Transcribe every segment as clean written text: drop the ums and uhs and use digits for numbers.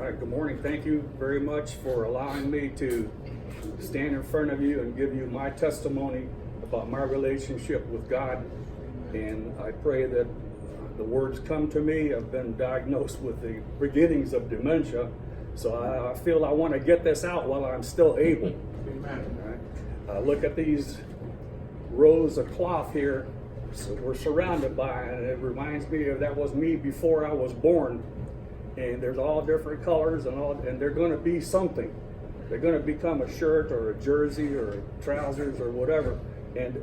right, good morning. Thank you very much for allowing me to stand in front of you and give you my testimony about my relationship with God. And I pray that the words come to me. I've been diagnosed with the beginnings of dementia, so I feel I want to get this out while I'm still able. Amen. All right? Look at these rows of cloth here. So we're surrounded by, and it reminds me of that was me before I was born. And there's all different colors and they're going to be something. They're going to become a shirt or a jersey or trousers or whatever. And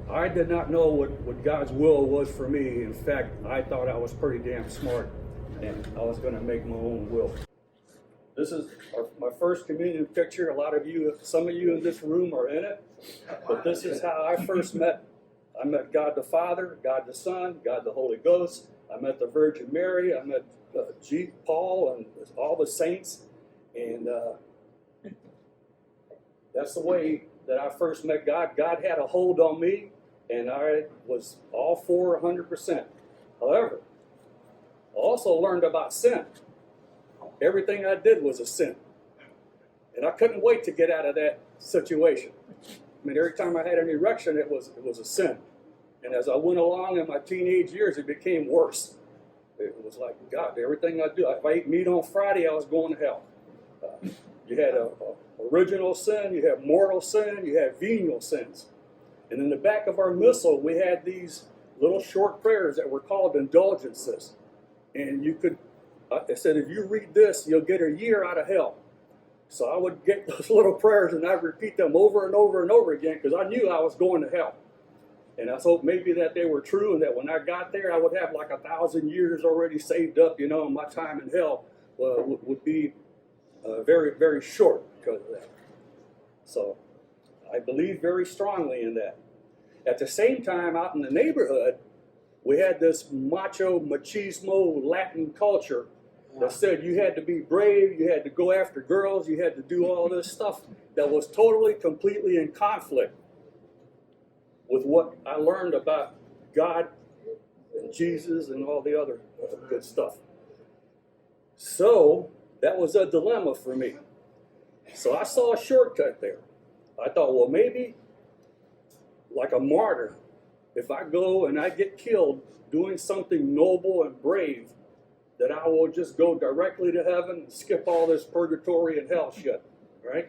I did not know what God's will was for me. In fact, I thought I was pretty damn smart and I was going to make my own will. This is my first communion picture. A lot of you, some of you in this room are in it. But this is how I first met. I met God the Father, God the Son, God the Holy Ghost. I met the Virgin Mary. I met Paul and all the saints. And that's the way that I first met God. God had a hold on me, and I was all for 100%. However, I also learned about sin. Everything I did was a sin. And I couldn't wait to get out of that situation. I mean, every time I had an erection, it was a sin. And as I went along in my teenage years, it became worse. It was like, God, everything I do, if I ate meat on Friday, I was going to hell. You had a original sin, you had mortal sin, you had venial sins. And in the back of our missal, we had these little short prayers that were called indulgences. And you could, I said, if you read this, you'll get a year out of hell. So I would get those little prayers and I'd repeat them over and over and over again because I knew I was going to hell. And I thought maybe that they were true and that when I got there, I would have like 1,000 years already saved up, and my time in hell would be very, very short because of that. So I believe very strongly in that. At the same time, out in the neighborhood, we had this machismo Latin culture that said you had to be brave, you had to go after girls, you had to do all this stuff that was totally, completely in conflict with what I learned about God and Jesus and all the other good stuff. So that was a dilemma for me. So I saw a shortcut there. I thought, well, maybe like a martyr, if I go and I get killed doing something noble and brave, that I will just go directly to heaven and skip all this purgatory and hell shit, right?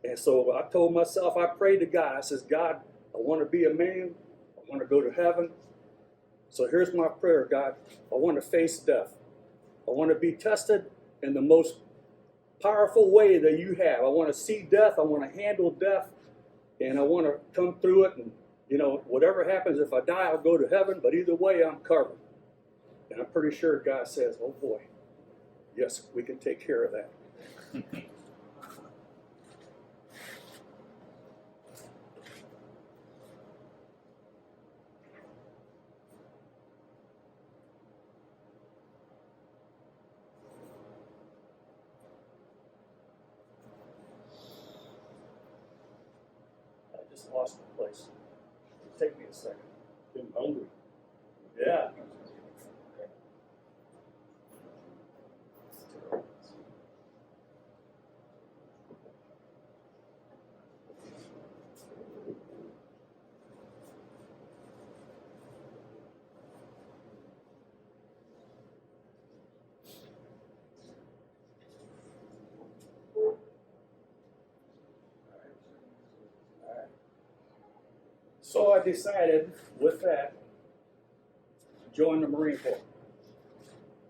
And so I told myself, I prayed to God. I says, God, I want to be a man. I want to go to heaven. So here's my prayer, God. I want to face death. I want to be tested in the most powerful way that you have. I want to see death. I want to handle death. And I want to come through it. And, whatever happens, if I die, I'll go to heaven. But either way, I'm covered. And I'm pretty sure God says, oh boy, yes, we can take care of that. I just lost the place. Take me a second. Been hungry. Yeah. So I decided with that to join the Marine Corps.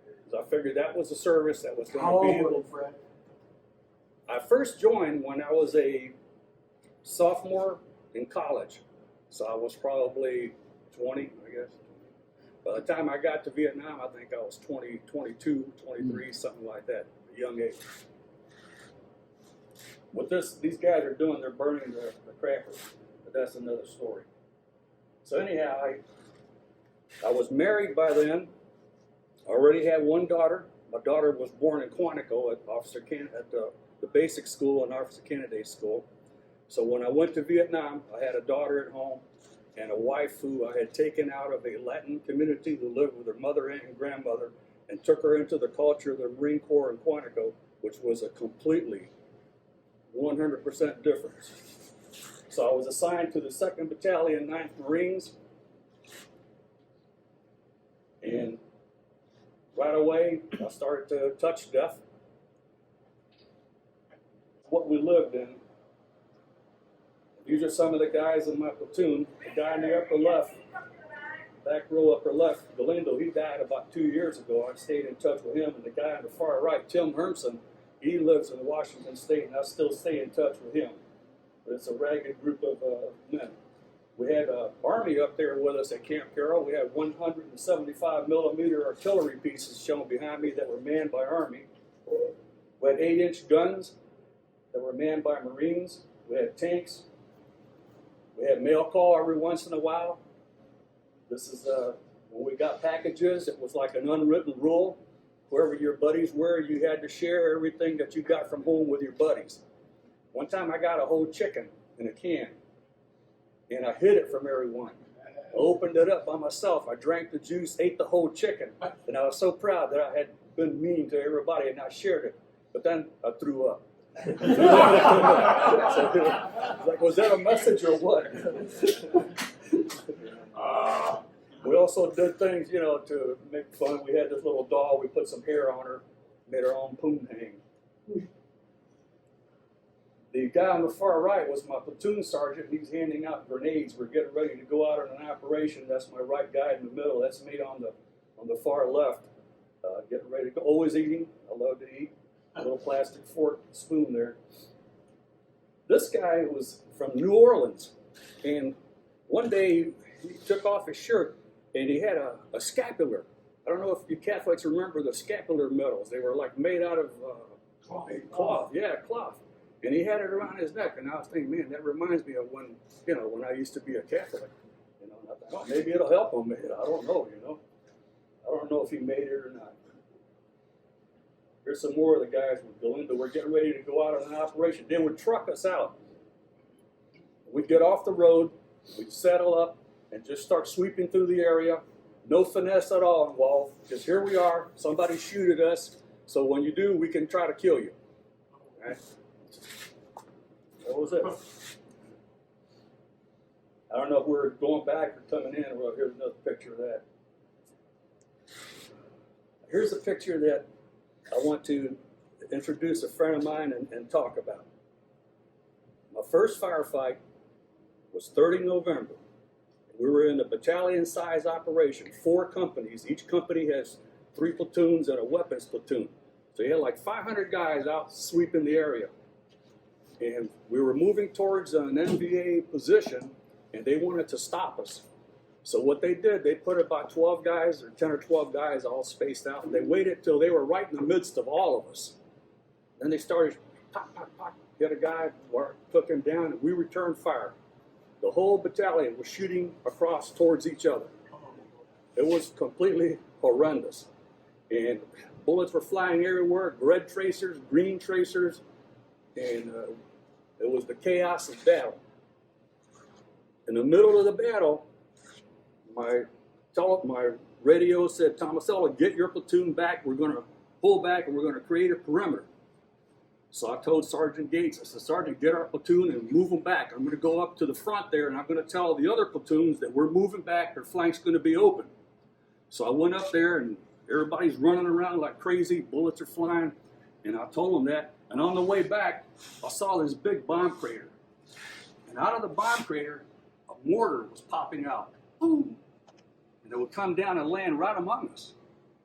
Because I figured that was a service that was going How to be old were able. you, Fred? I first joined when I was a sophomore in college. So I was probably 20, I guess. By the time I got to Vietnam, I think I was 20, 22, 23, something like that, a young age. What these guys are doing, they're burning the crackers. But that's another story. So anyhow, I was married by then. I already had one daughter. My daughter was born in Quantico at the basic school and Officer Kennedy School. So when I went to Vietnam, I had a daughter at home and a wife who I had taken out of a Latin community who lived with her mother and grandmother and took her into the culture of the Marine Corps in Quantico, which was a completely 100% difference. So I was assigned to the 2nd Battalion, 9th Marines, and right away I started to touch death. What we lived in. These are some of the guys in my platoon. The guy in the upper left, back row upper left, Galindo, he died about 2 years ago. I stayed in touch with him. And the guy on the far right, Tim Hermson, he lives in Washington State, and I still stay in touch with him. But it's a ragged group of men. We had Army up there with us at Camp Carroll. We had 175 millimeter artillery pieces shown behind me that were manned by Army. We had 8-inch guns that were manned by Marines. We had tanks. We had mail call every once in a while. This is when we got packages, it was like an unwritten rule. Wherever your buddies were, you had to share everything that you got from home with your buddies. One time I got a whole chicken in a can, and I hid it from everyone. I opened it up by myself. I drank the juice, ate the whole chicken, and I was so proud that I had been mean to everybody and I shared it. But then I threw up. So, like, was that a message or what? We also did things, to make fun. We had this little doll. We put some hair on her, made our own poom hang. The guy on the far right was my platoon sergeant. He's handing out grenades. We're getting ready to go out on an operation. That's my right guy in the middle. That's me on the far left, getting ready to go. Always eating. I love to eat. A little plastic fork, spoon there. This guy was from New Orleans, and one day he took off his shirt and he had a scapular. I don't know if you Catholics remember the scapular medals. They were like made out of cloth. Yeah, cloth. And he had it around his neck, and I was thinking, man, that reminds me of when I used to be a Catholic. And I thought, oh, maybe it'll help him. I don't know. I don't know if he made it or not. Here's some more of the guys with Galindo. We're getting ready to go out on an operation. They would truck us out. We'd get off the road, we'd settle up, and just start sweeping through the area. No finesse at all involved. Just here we are. Somebody shoot at us. So when you do, we can try to kill you. All right? That was it. I don't know if we're going back or coming in. Well, here's another picture of that. Here's a picture that I want to introduce a friend of mine and talk about. My first firefight was 30 November. We were in a battalion size operation, 4 companies. Each company has 3 platoons and a weapons platoon. So you had like 500 guys out sweeping the area. And we were moving towards an NVA position, and they wanted to stop us. So what they did, they put about 12 guys, or 10 or 12 guys all spaced out, and they waited till they were right in the midst of all of us. Then they started, pop, pop, pop, hit a guy, took him down, and we returned fire. The whole battalion was shooting across towards each other. It was completely horrendous. And bullets were flying everywhere, red tracers, green tracers, and it was the chaos of battle. In the middle of the battle, my radio said, Tomasello, get your platoon back. We're going to pull back and we're going to create a perimeter. So I told Sergeant Gates, I said, Sergeant, get our platoon and move them back. I'm going to go up to the front there and I'm going to tell the other platoons that we're moving back, their flank's going to be open. So I went up there and everybody's running around like crazy, bullets are flying, and I told them that. And on the way back, I saw this big bomb crater. And out of the bomb crater, a mortar was popping out. Boom! And it would come down and land right among us.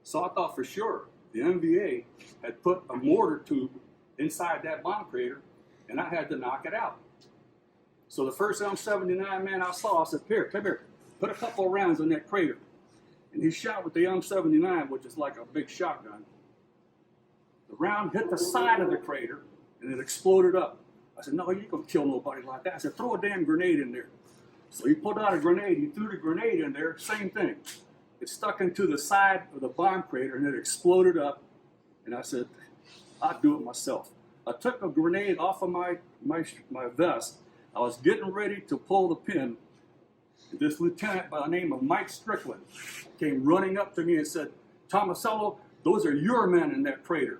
So I thought for sure the NVA had put a mortar tube inside that bomb crater, and I had to knock it out. So the first M79 man I saw, I said, here, come here, put a couple of rounds in that crater. And he shot with the M79, which is like a big shotgun. The round hit the side of the crater, and it exploded up. I said, no, you ain't gonna kill nobody like that. I said, throw a damn grenade in there. So he pulled out a grenade, he threw the grenade in there, same thing. It stuck into the side of the bomb crater, and it exploded up. And I said, I'll do it myself. I took a grenade off of my vest. I was getting ready to pull the pin. And this lieutenant by the name of Mike Strickland came running up to me and said, Tomasello, those are your men in that crater.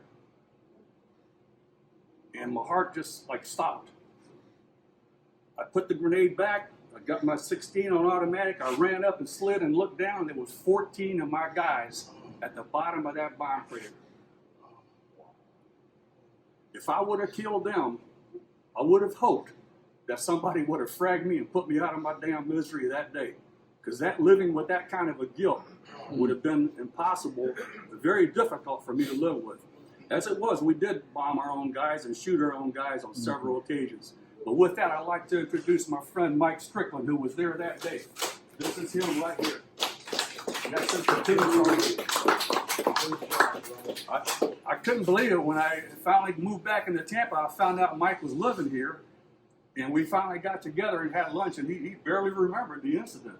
And my heart just like stopped. I put the grenade back. I got my 16 on automatic. I ran up and slid and looked down. There was 14 of my guys at the bottom of that bomb crater. If I would have killed them, I would have hoped that somebody would have fragged me and put me out of my damn misery that day. Because that living with that kind of a guilt would have been impossible, very difficult for me to live with. As it was, we did bomb our own guys and shoot our own guys on several occasions. But with that, I'd like to introduce my friend Mike Strickland, who was there that day. This is him right here. That's his platoon. I couldn't believe it when I finally moved back into Tampa. I found out Mike was living here, and we finally got together and had lunch, and he barely remembered the incident.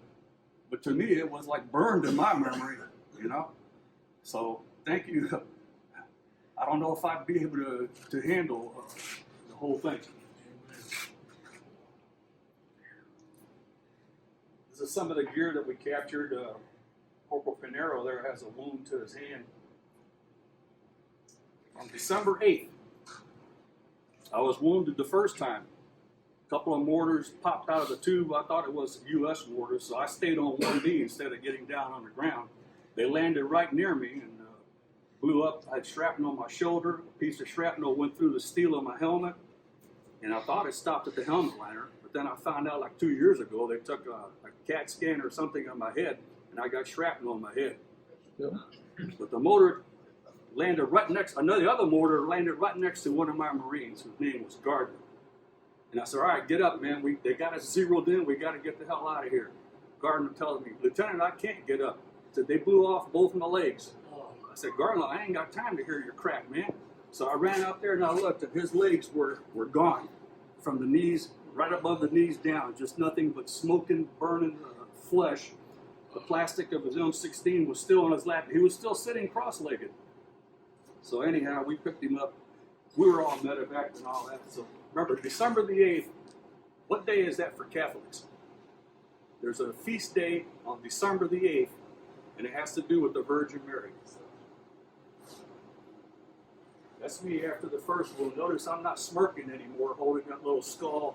But to me, it was like burned in my memory, you know? So thank you. I don't know if I'd be able to handle the whole thing. This is some of the gear that we captured. Corporal Pinero there has a wound to his hand. On December 8th, I was wounded the first time. A couple of mortars popped out of the tube. I thought it was U.S. mortars, so I stayed on one knee instead of getting down on the ground. They landed right near me and blew up. I had shrapnel on my shoulder. A piece of shrapnel went through the steel of my helmet, and I thought it stopped at the helmet liner. But then I found out like 2 years ago they took a CAT scan or something on my head, and I got shrapnel on my head. Yeah. But the mortar landed right next. The other mortar landed right next to one of my Marines, whose name was Gardner. And I said, "All right, get up, man. They got us zeroed in. We got to get the hell out of here." Gardner tells me, "Lieutenant, I can't get up." He said, "They blew off both my legs." I said, "Gardner, I ain't got time to hear your crap, man." So I ran out there and I looked, and his legs were gone from the knees, right above the knees down. Just nothing but smoking, burning flesh. The plastic of his M16 was still on his lap. He was still sitting cross-legged. So anyhow, we picked him up. We were all medevaced and all that. So remember, December the 8th, what day is that for Catholics? There's a feast day on December the 8th, and it has to do with the Virgin Mary. That's me after the first one. Notice I'm not smirking anymore, holding that little skull.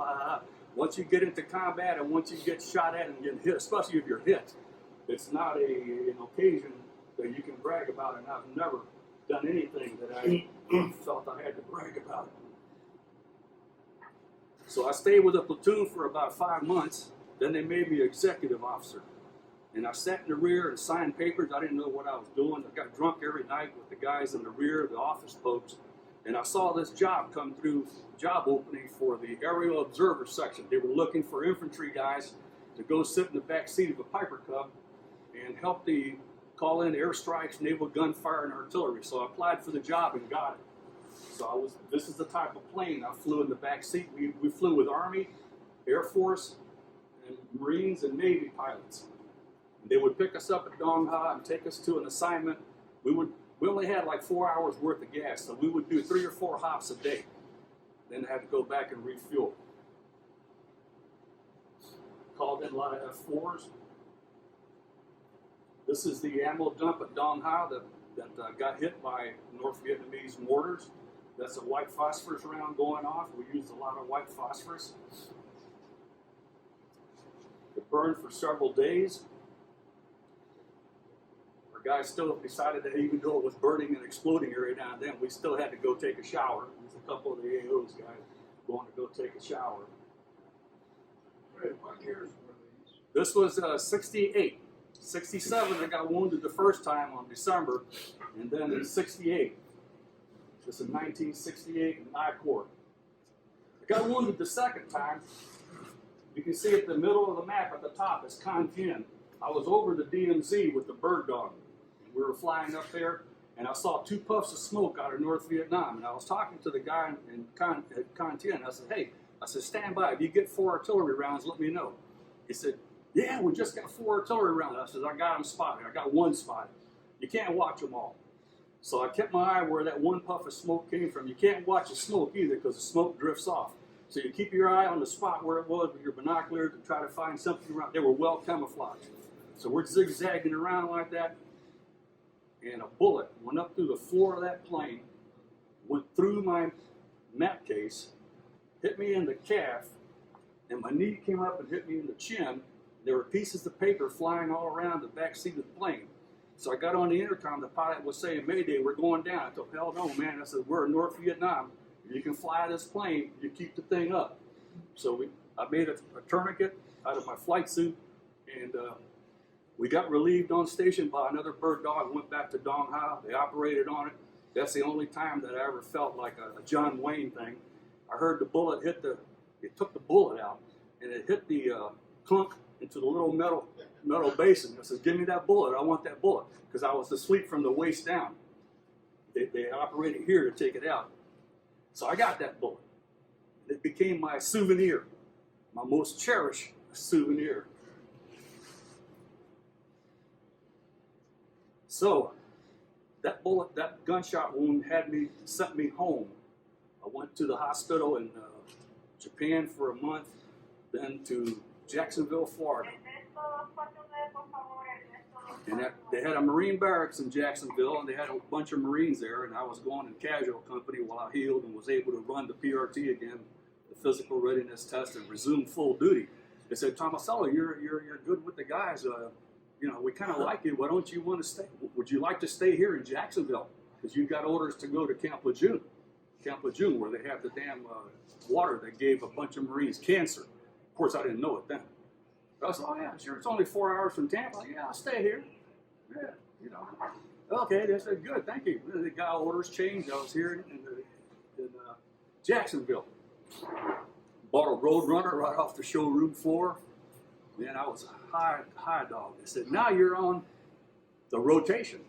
Once you get into combat and once you get shot at and get hit, especially if you're hit, it's not an occasion that you can brag about, and I've never done anything that I felt I had to brag about. So I stayed with the platoon for about 5 months. Then they made me executive officer. And I sat in the rear and signed papers. I didn't know what I was doing. I got drunk every night with the guys in the rear, the office folks. And I saw this job come through, job opening for the aerial observer section. They were looking for infantry guys to go sit in the back seat of a Piper Cub and help call in airstrikes, naval gunfire, and artillery. So I applied for the job and got it. So this is the type of plane I flew in the back seat. We flew with Army, Air Force, and Marines and Navy pilots. They would pick us up at Dong Ha and take us to an assignment. We only had like 4 hours worth of gas, so we would do 3 or 4 hops a day. Then had to go back and refuel. Called in a lot of F4s. This is the ammo dump at Dong Ha that got hit by North Vietnamese mortars. That's a white phosphorus round going off. We used a lot of white phosphorus. It burned for several days. Our guys still decided that even though it was burning and exploding every now and then, we still had to go take a shower. There's a couple of the AOs guys going to go take a shower. What years were these? This was 68. 67, I got wounded the first time on December, and then in 68. This is 1968 in I Corps. I got wounded the second time. You can see at the middle of the map at the top is Con Thien. I was over the DMZ with the Bird Dog. We were flying up there, and I saw 2 puffs of smoke out of North Vietnam. And I was talking to the guy in Con Thien. I said, "Hey," I said, "stand by. If you get 4 artillery rounds, let me know." He said, "Yeah, we just got 4 artillery rounds." I said, "I got them spotted. I got 1 spotted. You can't watch them all." So I kept my eye where that 1 puff of smoke came from. You can't watch the smoke either because the smoke drifts off. So you keep your eye on the spot where it was with your binoculars and try to find something around. They were well camouflaged. So we're zigzagging around like that. and a bullet went up through the floor of that plane, went through my map case, hit me in the calf, and my knee came up and hit me in the chin. There were pieces of paper flying all around the back seat of the plane. So I got on the intercom, the pilot was saying, "Mayday, we're going down." I told, "Hell no, man." I said, "We're in North Vietnam. If you can fly this plane, you keep the thing up." So I made a tourniquet out of my flight suit, and we got relieved on station by another bird dog, went back to Dong Ha. They operated on it. That's the only time that I ever felt like a John Wayne thing. I heard the bullet hit it took the bullet out, and it hit the clunk into the little metal basin. I said, "Give me that bullet, I want that bullet." Because I was asleep from the waist down. They operated here to take it out. So I got that bullet. It became my souvenir, my most cherished souvenir. So that bullet, that gunshot wound sent me home. I went to the hospital in Japan for a month, then to Jacksonville, Florida. And they had a Marine barracks in Jacksonville, and they had a bunch of Marines there, and I was going in casual company while I healed and was able to run the PRT again, the physical readiness test, and resume full duty. They said, "Tomasello, you're good with the guys. We kind of like you. Why don't you want to stay? Would you like to stay here in Jacksonville? Because you got orders to go to Camp Lejeune, where they have the damn water that gave a bunch of Marines cancer." Of course, I didn't know it then. I said, "Oh yeah, sure. It's only 4 hours from Tampa. Yeah, I'll stay here." Yeah, Okay, they said, "Good, thank you." They got orders changed. I was here in Jacksonville. Bought a Roadrunner right off the showroom floor. Man, I was a high dog. They said, "Now you're on the rotation."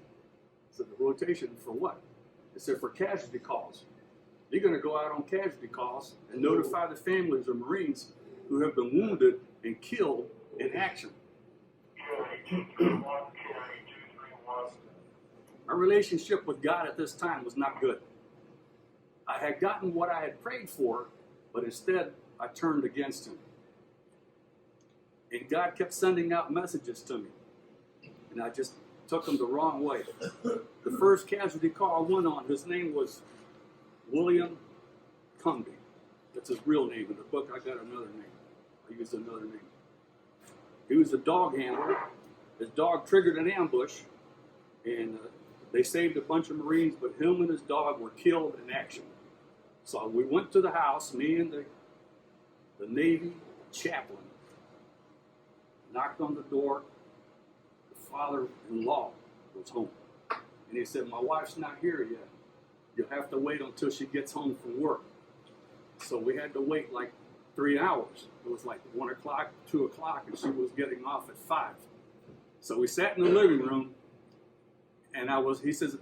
I said, "The rotation for what?" They said, "For casualty calls. You're going to go out on casualty calls and notify the families of Marines who have been wounded and killed in action." My relationship with God at this time was not good. I had gotten what I had prayed for, but instead I turned against Him. And God kept sending out messages to me, and I just took them the wrong way. The first casualty call I went on, his name was William Cumby. That's his real name. In the book, I got another name. I used another name. He was a dog handler. His dog triggered an ambush, and they saved a bunch of Marines, but him and his dog were killed in action. So we went to the house, me and the Navy chaplain, knocked on the door. The father-in-law was home. And he said, "My wife's not here yet. You'll have to wait until she gets home from work." So we had to wait like 3 hours. It was like 1 o'clock, 2 o'clock, and she was getting off at 5. So we sat in the living room, and he says,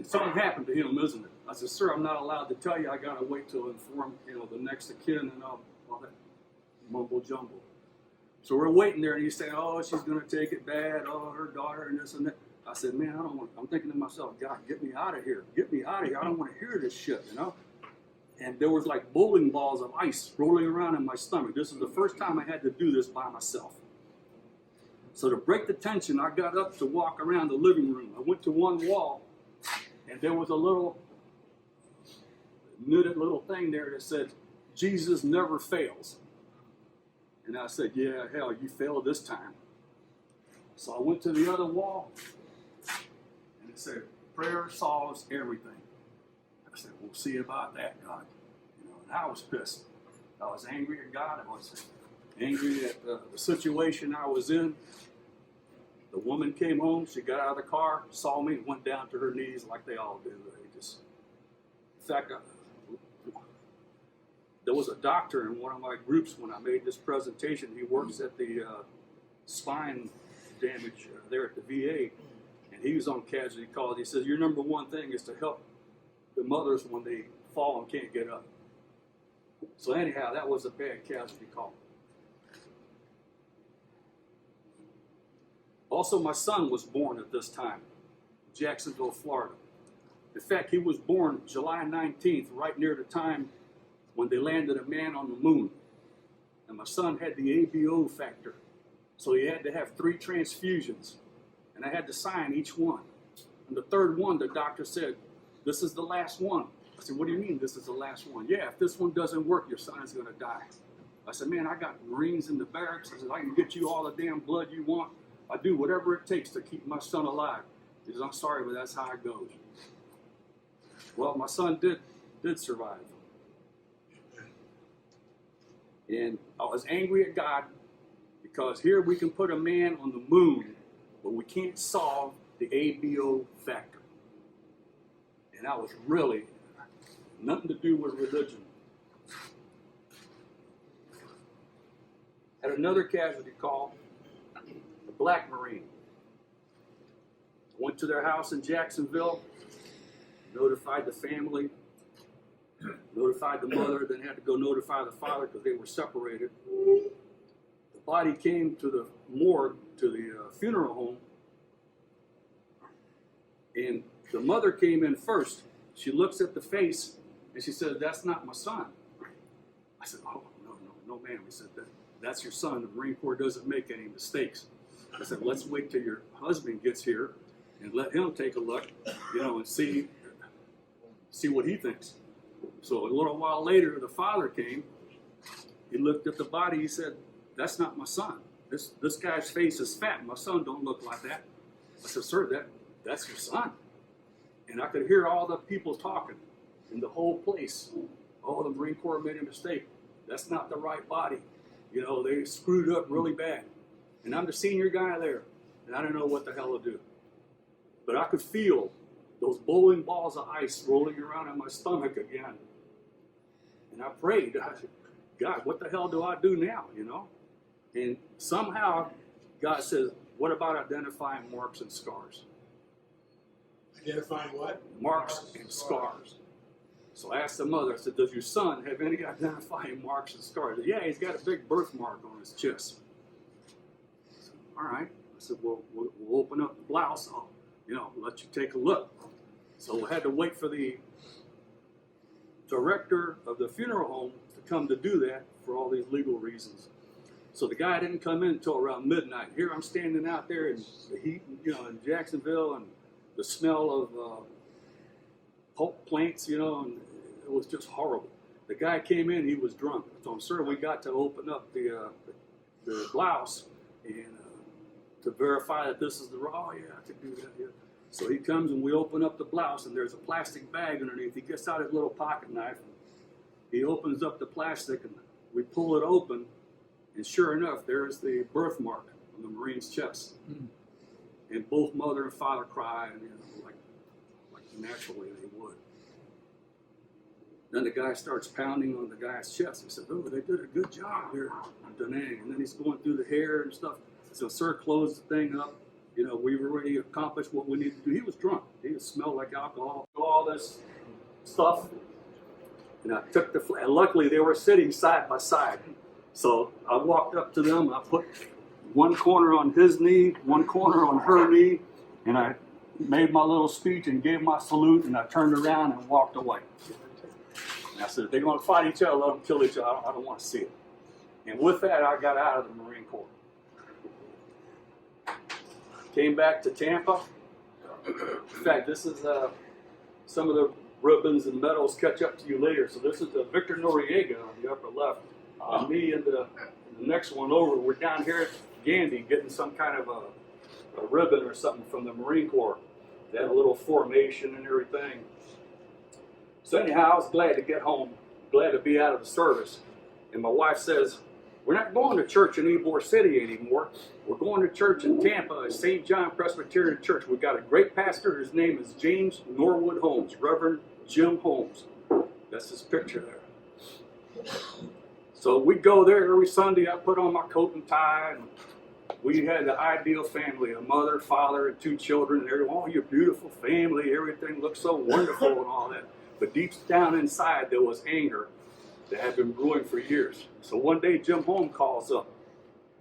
something happened to him, isn't it? I said, "Sir, I'm not allowed to tell you. I got to wait till inform, the next of kin and all that mumble jumble." So we're waiting there, and he's saying, "Oh, she's going to take it bad. Oh, her daughter and this and that." I said, "Man, I'm thinking to myself, God, get me out of here. Get me out of here. I don't want to hear this shit, And there was like bowling balls of ice rolling around in my stomach. This is the first time I had to do this by myself. So to break the tension, I got up to walk around the living room. I went to one wall, and there was a little knitted little thing there that said, "Jesus never fails." And I said, "Yeah, hell, you failed this time." So I went to the other wall, and it said, "Prayer solves everything." I said, "We'll see about that, God." And I was pissed. I was angry at God. I was angry at the situation I was in. The woman came home. She got out of the car, saw me, and went down to her knees like they all do. In fact, there was a doctor in one of my groups when I made this presentation. He works at the spine damage there at the VA, and he was on casualty calls. He says, "Your number one thing is to help the mothers when they fall and can't get up." So anyhow, that was a bad casualty call. Also, my son was born at this time, Jacksonville, Florida. In fact, he was born July 19th, right near the time when they landed a man on the moon. And my son had the ABO factor, so he had to have 3 transfusions, and I had to sign each one. And the third one, the doctor said, this is the last one. I said, what do you mean this is the last one? Yeah, if this one doesn't work, your son is going to die. I said, man, I got Marines in the barracks. I said, I can get you all the damn blood you want. I do whatever it takes to keep my son alive. He says, I'm sorry, but that's how it goes. Well, my son did survive. And I was angry at God because here we can put a man on the moon, but we can't solve the ABO factor. And that was really nothing to do with religion. Had another casualty call, a black Marine. Went to their house in Jacksonville, notified the family, notified the mother, then had to go notify the father because they were separated. The body came to the morgue, to the funeral home, and the mother came in first. She looks at the face and she said, that's not my son. I said, oh, no, ma'am. He said, that's your son. The Marine Corps doesn't make any mistakes. I said, let's wait till your husband gets here and let him take a look, and see what he thinks. So a little while later, the father came. He looked at the body. He said, that's not my son. This guy's face is fat. My son don't look like that. I said, sir, that's your son. And I could hear all the people talking in the whole place. Oh, the Marine Corps made a mistake. That's not the right body. They screwed up really bad. And I'm the senior guy there, and I don't know what the hell to do. But I could feel those bowling balls of ice rolling around in my stomach again. And I prayed. I said, God, what the hell do I do now, And somehow God says, what about identifying marks and scars? Identifying what? Marks and scars. So I asked the mother, I said, does your son have any identifying marks and scars? Said, yeah, he's got a big birthmark on his chest. I said, all right. I said, well, we'll open up the blouse. I'll, let you take a look. So we had to wait for the director of the funeral home to come to do that for all these legal reasons. So the guy didn't come in until around midnight. Here I'm standing out there in the heat, in Jacksonville, and the smell of pulp plants, and it was just horrible. The guy came in, he was drunk. I told him, sir, we got to open up the blouse and to verify that this is the raw. Oh, yeah, I could do that, yeah. So he comes and we open up the blouse and there's a plastic bag underneath. He gets out his little pocket knife. He opens up the plastic and we pull it open. And sure enough, there's the birthmark on the Marine's chest. Mm-hmm. And both mother and father cry, and like naturally they would. Then the guy starts pounding on the guy's chest. He said, oh, they did a good job here on Da Nang. And then he's going through the hair and stuff. So sir, close the thing up. We've already accomplished what we need to do. He was drunk. He smelled like alcohol. All this stuff. And I took and luckily they were sitting side by side. So I walked up to them. I put one corner on his knee, one corner on her knee, and I made my little speech and gave my salute, and I turned around and walked away. And I said, if they're going to fight each other, let them kill each other. I don't want to see it. And with that, I got out of the Marine Corps. Came back to Tampa. In fact, this is some of the ribbons and medals catch up to you later. So this is Victor Noriega on the upper left. Me and the next one over, we're down here at Gandy getting some kind of a ribbon or something from the Marine Corps. They had a little formation and everything. So anyhow, I was glad to get home, glad to be out of the service. And my wife says, we're not going to church in Ybor City anymore. We're going to church in Tampa at St. John Presbyterian Church. We've got a great pastor. His name is James Norwood Holmes, Reverend Jim Holmes. That's his picture there. So we go there every Sunday. I put on my coat and tie, and we had the ideal family, a mother, father, and 2 children, and everyone, oh, your beautiful family, everything looks so wonderful and all that. But deep down inside, there was anger that had been brewing for years. So one day, Jim Holmes calls up.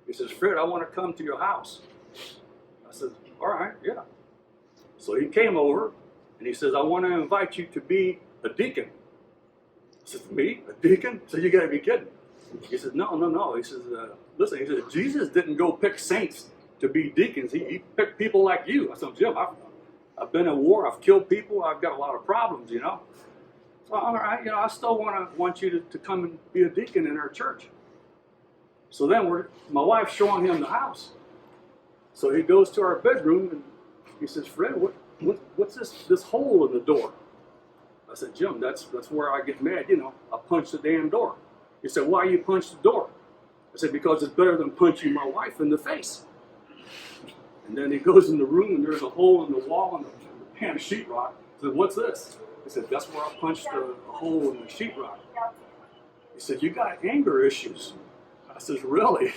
He says, Fred, I want to come to your house. I said, all right, yeah. So he came over, and he says, I want to invite you to be a deacon. I said, me? A deacon? So you got to be kidding. He says, no. He says, listen, he says, Jesus didn't go pick saints to be deacons. He picked people like you. I said, Jim, I've been in war. I've killed people. I've got a lot of problems, you know. So, all right, you know, I still want you to come and be a deacon in our church. So then my wife's showing him the house. So he goes to our bedroom and he says, Fred, what's this hole in the door? I said, Jim, that's where I get mad, you know. I punch the damn door. He said, why you punch the door? I said, because it's better than punching my wife in the face. And then he goes in the room and there's a hole in the wall and the damn sheetrock. I said, what's this? He said, that's where I punched a hole in the sheetrock. He said, you got anger issues. I said, really?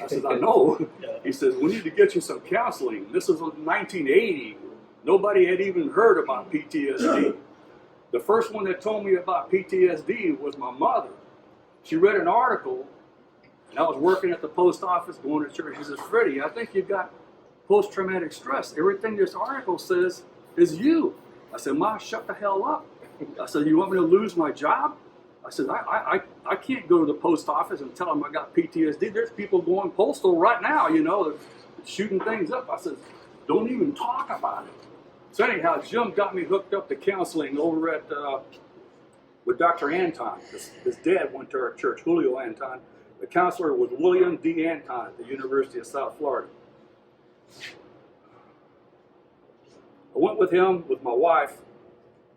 I said, I know. He says, we need to get you some counseling. This is 1980. Nobody had even heard about PTSD. The first one that told me about PTSD was my mother. She read an article, and I was working at the post office, going to church. She says, Freddie, I think you've got post-traumatic stress. Everything this article says is you. I said, Ma, shut the hell up. I said, you want me to lose my job? I said, I can't go to the post office and tell them I got PTSD. There's people going postal right now, you know, shooting things up. I said, don't even talk about it. So anyhow, Jim got me hooked up to counseling over at with Dr. Anton. His dad went to our church, Julio Anton. The counselor was William D. Anton at the University of South Florida. I went with him, with my wife,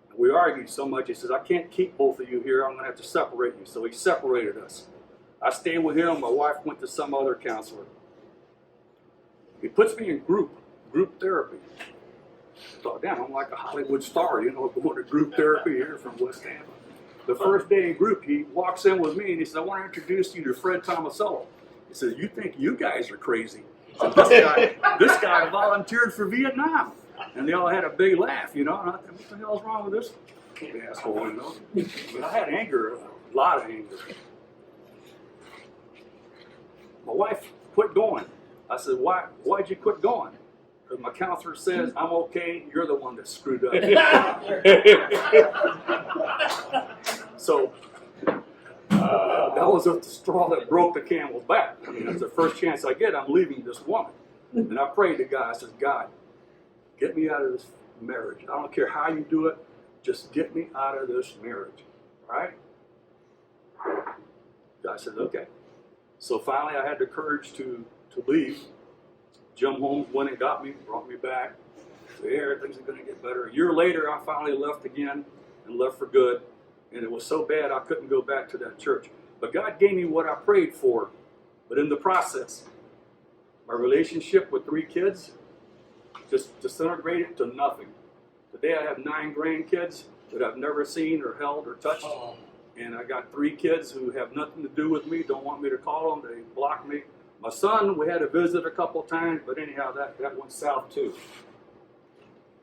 and we argued so much. He says, I can't keep both of you here. I'm going to have to separate you. So he separated us. I stayed with him. My wife went to some other counselor. He puts me in group therapy. I thought, damn, I'm like a Hollywood star, you know, going to group therapy here from West Ham. The first day in group, he walks in with me and he said, I want to introduce you to Fred Tomasello. He says, you think you guys are crazy. Said, this guy volunteered for Vietnam. And they all had a big laugh, you know. And I thought, what the hell's wrong with this asshole, you know? But I had anger, a lot of anger. My wife quit going. I said, why'd you quit going? Because my counselor says, I'm okay, you're the one that screwed up. So, that was the straw that broke the camel's back. I mean, that's the first chance I get, I'm leaving this woman. And I prayed to God, I said, God, get me out of this marriage. I don't care how you do it, just get me out of this marriage, all right? God said, okay. So finally I had the courage to leave. Jim Holmes went and got me, brought me back. So yeah, things are going to get better. A year later, I finally left again and left for good. And it was so bad I couldn't go back to that church. But God gave me what I prayed for. But in the process, my relationship with 3 kids just disintegrated to nothing. Today I have 9 grandkids that I've never seen or held or touched. And I got 3 kids who have nothing to do with me, don't want me to call them, they block me. My son, we had a visit a couple times, but anyhow, that went south too.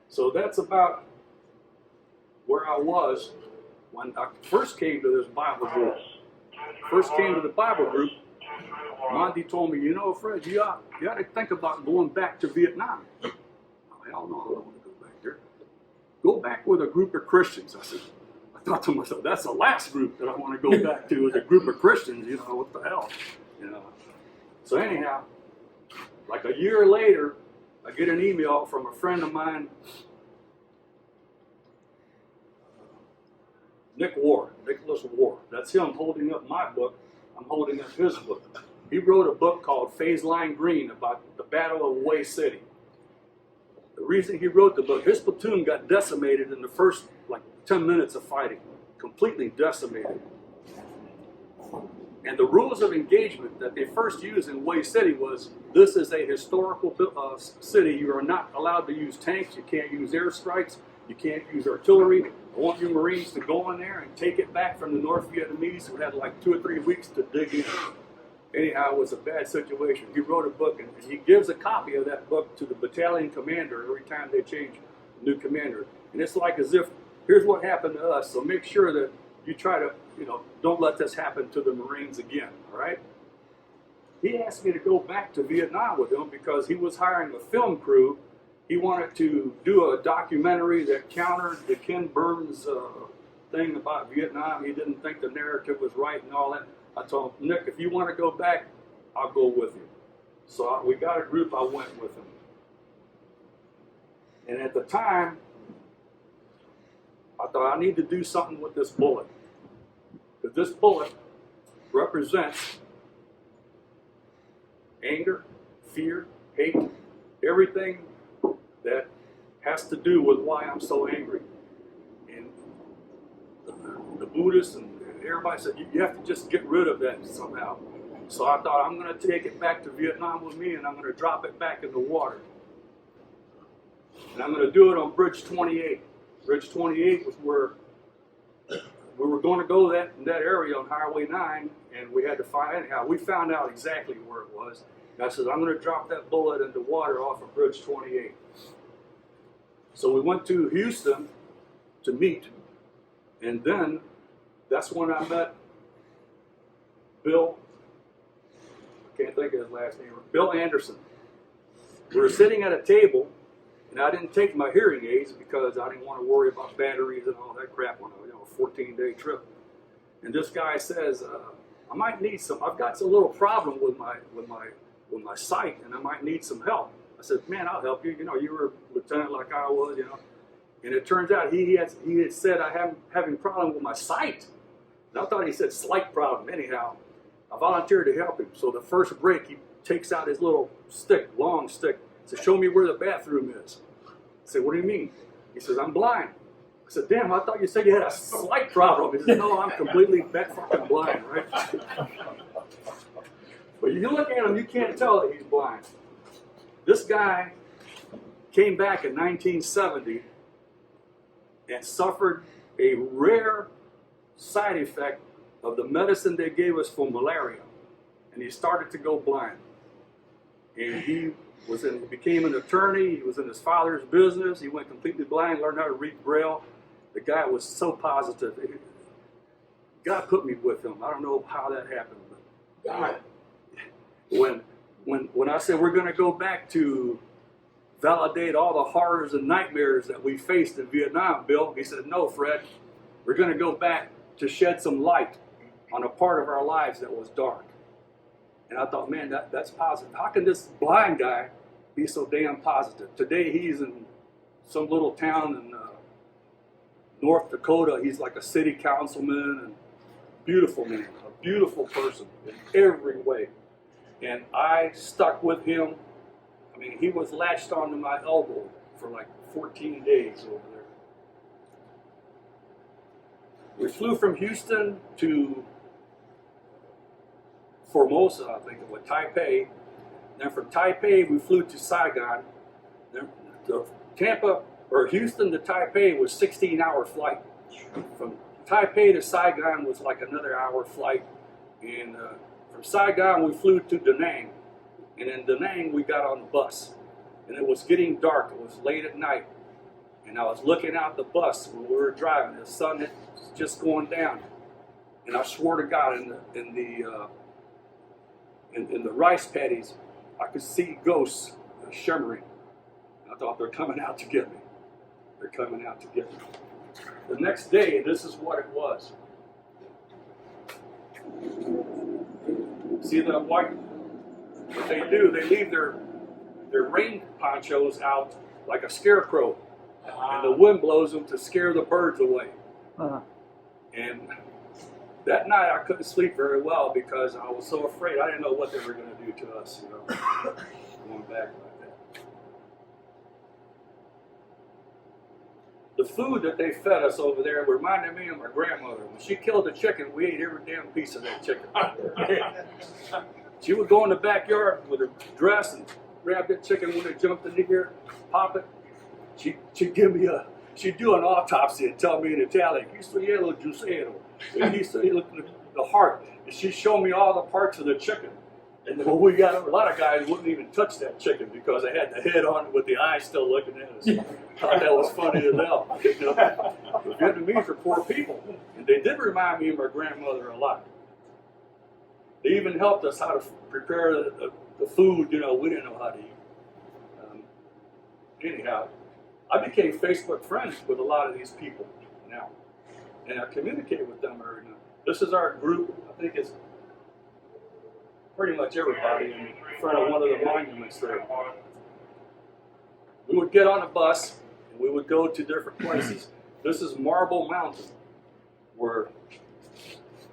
So that's about where I was when I first came to this Bible group. First came to the Bible group, Monty told me, you know, Fred, you ought to think about going back to Vietnam. Oh, hell no, I don't want to go back there. Go back with a group of Christians. I thought to myself, that's the last group that I want to go back to, is a group of Christians, you know, what the hell, you know. So anyhow, like a year later, I get an email from a friend of mine, Nicholas Ward. That's him holding up my book. I'm holding up his book. He wrote a book called Phase Line Green about the Battle of Hue City. The reason he wrote the book, his platoon got decimated in the first 10 minutes of fighting, completely decimated. And the rules of engagement that they first used in Hue City was, this is a historical city. You are not allowed to use tanks. You can't use airstrikes. You can't use artillery. I want your Marines to go in there and take it back from the North Vietnamese who had 2 or 3 weeks to dig in. Anyhow, it was a bad situation. He wrote a book, and he gives a copy of that book to the battalion commander every time they change a new commander. And it's like as if, here's what happened to us, so make sure that you try to, don't let this happen to the Marines again, all right? He asked me to go back to Vietnam with him because he was hiring a film crew. He wanted to do a documentary that countered the Ken Burns thing about Vietnam. He didn't think the narrative was right and all that. I told him, Nick, if you want to go back, I'll go with you. So we got a group, I went with him. And at the time, I thought I need to do something with this bullet. Because this bullet represents anger, fear, hate, everything that has to do with why I'm so angry. And the Buddhists and everybody said, you have to just get rid of that somehow. So I thought, I'm going to take it back to Vietnam with me, and I'm going to drop it back in the water. And I'm going to do it on Bridge 28. Bridge 28 was where we were going to go in that area on Highway 9, and we had to find, anyhow, we found out exactly where it was. And I said, I'm going to drop that bullet into water off of Bridge 28. So we went to Houston to meet, and then that's when I met Bill, I can't think of his last name, Bill Anderson. We were sitting at a table, and I didn't take my hearing aids because I didn't want to worry about batteries and all that crap on a 14-day trip. And this guy says, I might need some, I've got a little problem with my sight, and I might need some help. I said, man, I'll help you. You know, you were a lieutenant like I was, you know. And it turns out he had said I am having a problem with my sight. And I thought he said slight problem. Anyhow, I volunteered to help him. So the first break, he takes out his little stick, long stick, says, show me where the bathroom is. I said, what do you mean? He says, I'm blind. I said, damn, I thought you said you had a slight problem. He said, no, I'm completely fucking blind, right? But you look at him, you can't tell that he's blind. This guy came back in 1970 and suffered a rare side effect of the medicine they gave us for malaria. And he started to go blind. And he became an attorney. He was in his father's business. He went completely blind, learned how to read Braille. The guy was so positive. God put me with him. I don't know how that happened. But God. When I said we're going to go back to validate all the horrors and nightmares that we faced in Vietnam, Bill, he said, no, Fred, we're going to go back to shed some light on a part of our lives that was dark. And I thought, man, that's positive. How can this blind guy be so damn positive? Today he's in some little town in North Dakota. He's like a city councilman, and beautiful man, a beautiful person in every way. And I stuck with him. I mean, he was latched onto my elbow for like 14 days over there. We flew from Houston to Formosa, I think it was, Taipei. Then from Taipei, we flew to Saigon. Then Houston to Taipei was a 16-hour flight. From Taipei to Saigon was like another hour flight. And from Saigon, we flew to Da Nang. And in Da Nang, we got on the bus. And it was getting dark. It was late at night. And I was looking out the bus when we were driving. The sun was just going down. And I swore to God, in the rice paddies, I could see ghosts shimmering. I thought, they're coming out to get me. They're coming out to get me. The next day, this is what it was. See the white? What they do, they leave their rain ponchos out like a scarecrow. And the wind blows them to scare the birds away. Uh-huh. And that night I couldn't sleep very well because I was so afraid. I didn't know what they were going to do to us, you know, going back like that. The food that they fed us over there reminded me of my grandmother. When she killed a chicken, we ate every damn piece of that chicken. She would go in the backyard with her dress and grab that chicken when it jumped in the air, pop it. She'd give me she'd do an autopsy and tell me in Italian, "Questo giussero." He looked at the heart, and she'd show me all the parts of the chicken. And when we got a lot of guys wouldn't even touch that chicken because they had the head on it with the eyes still looking at us. Thought that was funny as hell. You know? The Vietnamese are poor people, and they did remind me of my grandmother a lot. They even helped us how to prepare the food. You know, we didn't know how to eat. Anyhow, I became Facebook friends with a lot of these people now, and I communicate with them every night. This is our group. I think it's pretty much everybody in front of one of the monuments there. we would get on a bus and we would go to different places. This is Marble Mountain, where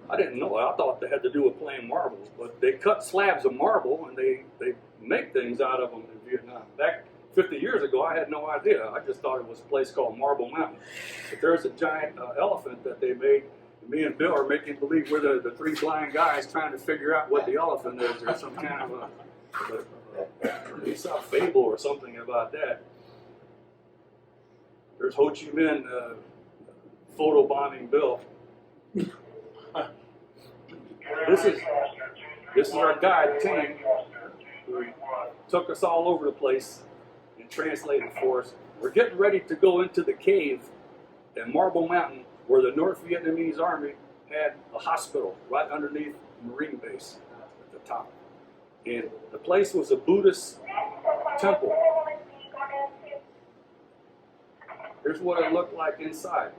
I didn't know it. I thought they had to do with playing marbles, but they cut slabs of marble and they make things out of them in Vietnam. Back 50 years ago, I had no idea. I just thought it was a place called Marble Mountain. But there's a giant elephant that they made. Me and Bill are making believe we're the three blind guys trying to figure out what the elephant is, or some kind of a Aesop fable or something about that. There's Ho Chi Minh photobombing Bill. This is our guide team who took us all over the place and translated for us. We're getting ready to go into the cave at Marble Mountain, where the North Vietnamese Army had a hospital right underneath the Marine base at the top. And the place was a Buddhist temple. Here's what it looked like inside.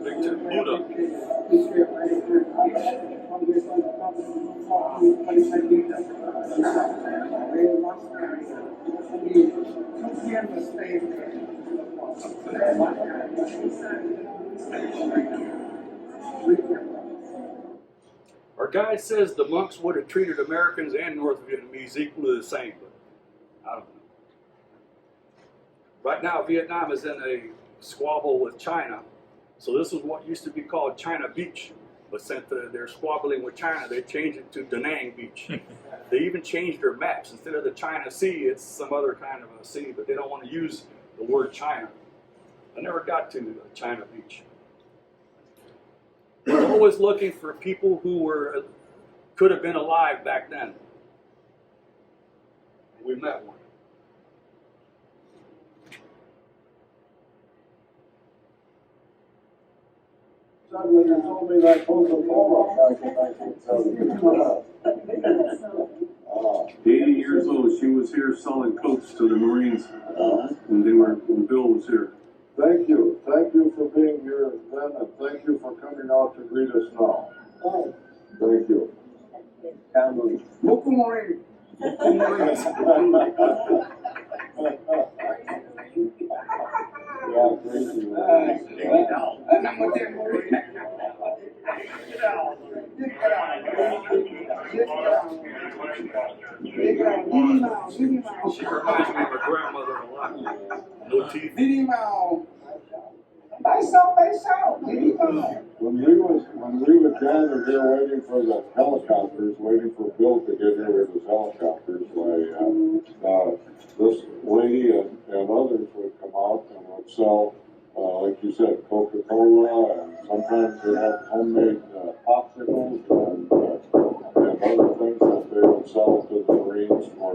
Big Buddha. Our guide says the monks would have treated Americans and North Vietnamese equally the same, but I don't know. Right now, Vietnam is in a squabble with China. So this is what used to be called China Beach. But since they're squabbling with China, they changed it to Da Nang Beach. They even changed their maps. Instead of the China Sea, it's some other kind of a sea, but they don't want to use the word China. I never got to China Beach. We're always looking for people who could have been alive back then. We met one. When you told me that Coca-Cola back in 1970. 80 years old, she was here selling Cokes to the Marines when Bill was here. Thank you for being here then, and thank you for coming out to greet us now. Thank you. Yeah, She reminds me of my grandmother a lot. No teeth. When we were gathered here waiting for the helicopters, waiting for Bill to get here with his helicopters, this lady and others would come out and would sell, like you said, Coca-Cola, and sometimes they had homemade popsicles and other things that they would sell to the Marines for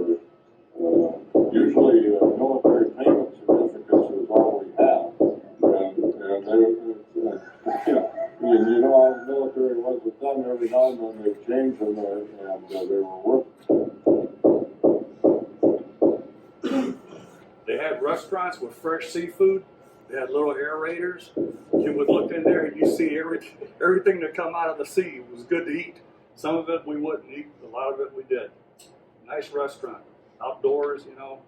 usually military payment certificates was all we had. And you know how the military was with them, every now and then they changed them and they were worth. They had restaurants with fresh seafood. They had little aerators. You would look in there and you see everything that come out of the sea was good to eat. Some of it we wouldn't eat, a lot of it we did. Nice restaurant, outdoors, you know,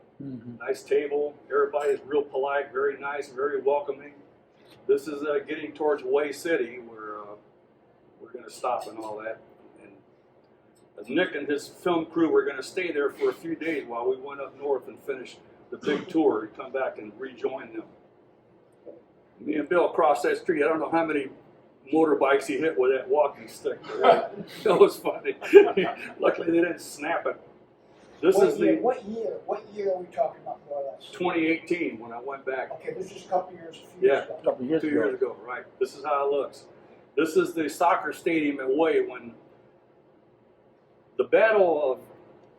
nice table. Everybody's real polite, very nice, very welcoming. This is getting towards Hue City, where we're going to stop and all that. And Nick and his film crew were going to stay there for a few days while we went up north and finished the big tour and come back and rejoin them. Me and Bill crossed that street. I don't know how many motorbikes he hit with that walking stick. It was funny. Luckily, they didn't snap it. What year are we talking about, more or less? 2018 when I went back. Okay, this is a couple years, a few years ago. Two years ago, right. This is how it looks. This is the soccer stadium at Hue when the Battle of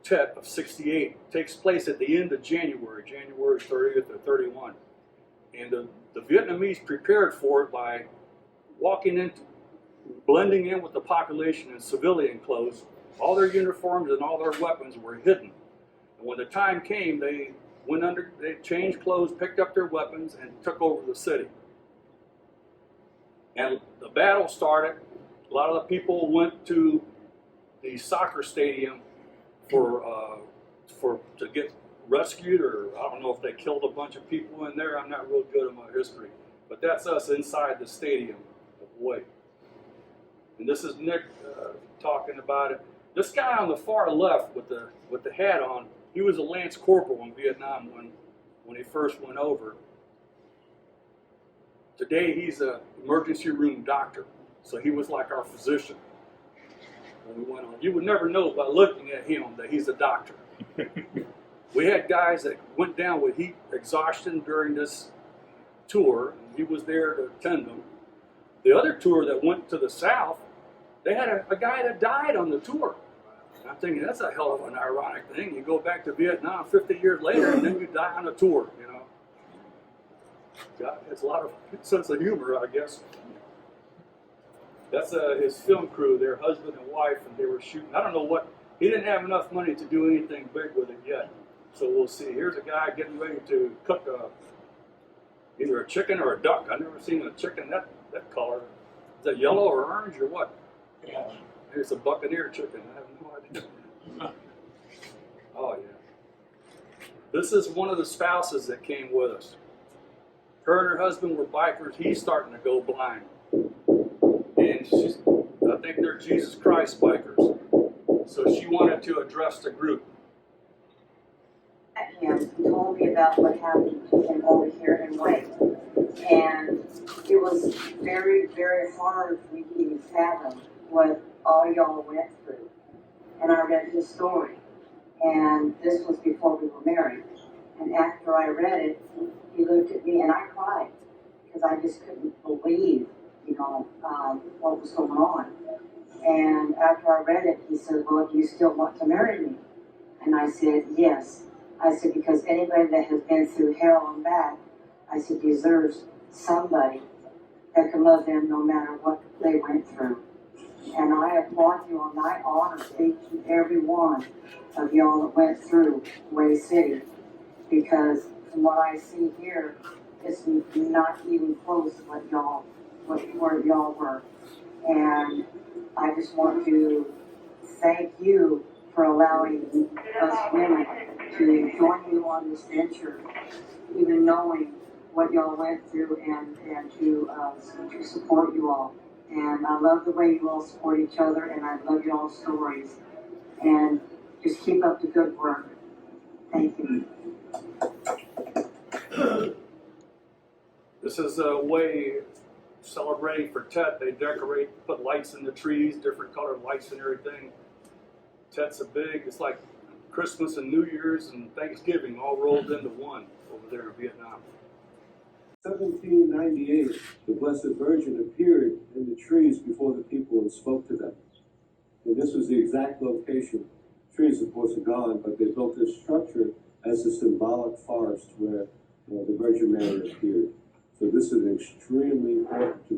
Tet of 68 takes place at the end of January 30th or 31. And the Vietnamese prepared for it by blending in with the population in civilian clothes. All their uniforms and all their weapons were hidden. And when the time came, they changed clothes, picked up their weapons, and took over the city. And the battle started. A lot of the people went to the soccer stadium to get rescued, or I don't know if they killed a bunch of people in there. I'm not real good at my history, but that's us inside the stadium of Kuwait. And this is Nick talking about it. This guy on the far left with the hat on, he was a Lance Corporal in Vietnam when he first went over. Today he's an emergency room doctor, so he was like our physician when we went on. You would never know by looking at him that he's a doctor. We had guys that went down with heat exhaustion during this tour, and he was there to attend them. The other tour that went to the south, they had a guy that died on the tour. And I'm thinking, that's a hell of an ironic thing. You go back to Vietnam 50 years later, and then you die on a tour, you know. God, it's a lot of sense of humor, I guess. That's his film crew, their husband and wife, and they were shooting. I don't know what, he didn't have enough money to do anything big with it yet. So we'll see. Here's a guy getting ready to cook either a chicken or a duck. I've never seen a chicken that color. Is that yellow or orange or what? Yeah. It's a Buccaneer chicken. I have no idea. Oh, yeah. This is one of the spouses that came with us. Her and her husband were bikers. He's starting to go blind. And I think they're Jesus Christ bikers. So she wanted to address the group. Him told me about what happened to him over here in Wake. And it was very, very hard for me to even fathom what all y'all went through. And I read his story. And this was before we were married. And after I read it, he looked at me and I cried because I just couldn't believe, what was going on. And after I read it, he said, well, do you still want to marry me? And I said, yes. I said, because anybody that has been through hell and back, I said, deserves somebody that can love them no matter what they went through. And I applaud you and I honor each and every one of y'all that went through Way City, because from what I see here, it's not even close where y'all were. And I just want to thank you for allowing us women to join you on this venture, even knowing what y'all went through, and to support you all. And I love the way you all support each other, and I love y'all's stories. And just keep up the good work. Thank you. This is a way celebrating for Tet. They decorate, put lights in the trees, different colored lights and everything. Tet's it's like Christmas and New Year's and Thanksgiving all rolled into one over there in Vietnam. 1798, the Blessed Virgin appeared in the trees before the people and spoke to them. And this was the exact location. Trees, of course, are gone, but they built this structure as a symbolic forest where the Virgin Mary appeared. So this is an extremely important